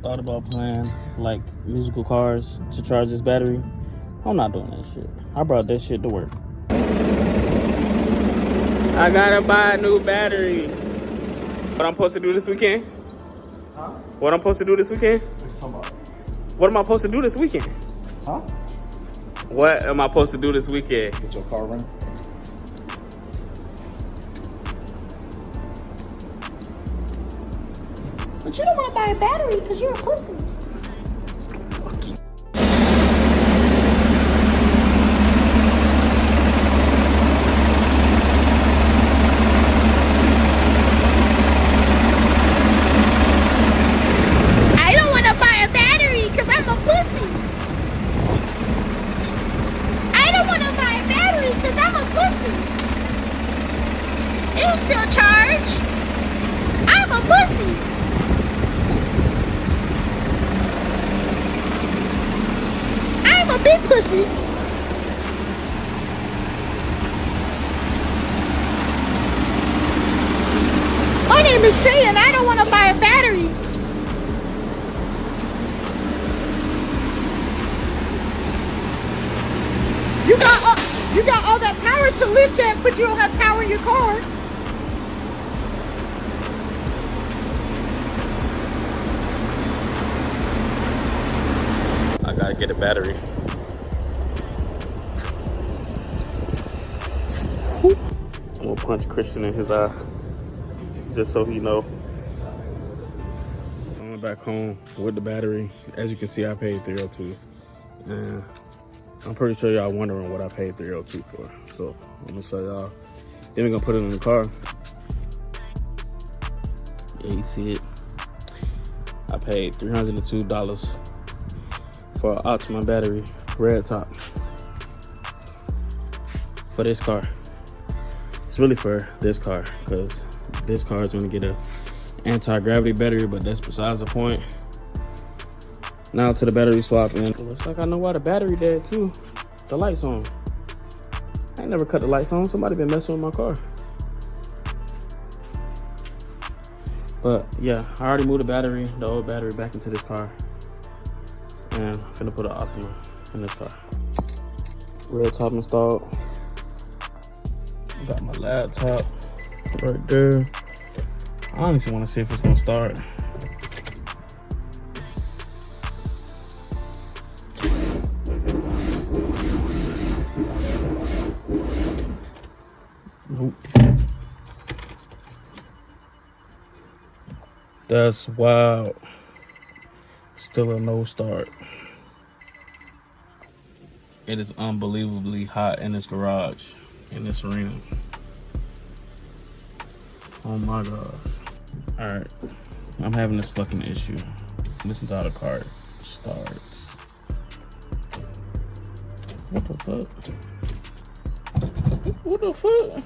thought about playing like musical cars to charge this battery. I'm not doing that shit. I brought that shit to work. I gotta buy a new battery. What I'm supposed to do this weekend? Huh? What I'm supposed to do this weekend? What am I supposed to do this weekend? Huh? What am I supposed to do this weekend? Get your car running. But you don't want to buy a battery because you're a pussy. Fuck you. I don't want to buy a battery because I'm a pussy. I don't want to buy a battery because I'm a pussy. It'll still charge. I'm a pussy. I'm a big pussy. My name is Tay and I don't want to buy a battery. You got all that power to lift that, but you don't have power in your car. I gotta get a battery. I'm gonna punch Christian in his eye, just so he know. I went back home with the battery. As you can see, I paid $302, and I'm pretty sure y'all wondering what I paid $302 for. So I'm gonna show y'all. Then we're gonna put it in the car. Yeah, you see it. I paid $302 for an Optima battery, red top, for this car. It's really for this car, because this car is gonna get a anti-gravity battery, but that's besides the point. Now to the battery swap, and it looks like I know why the battery dead too. The lights on. I ain't never cut the lights on. Somebody been messing with my car. But yeah, I already moved the old battery back into this car. And I'm finna put an Optima in this car. Red top installed. Got my laptop right there. I honestly want to see if it's gonna start. Nope. That's wild. Still a no start. It is unbelievably hot in this garage, in this arena. Oh my gosh. All right, I'm having this fucking issue. Listen to how the car starts. What the fuck? What the fuck?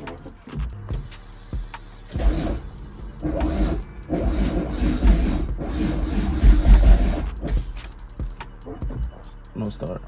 No start.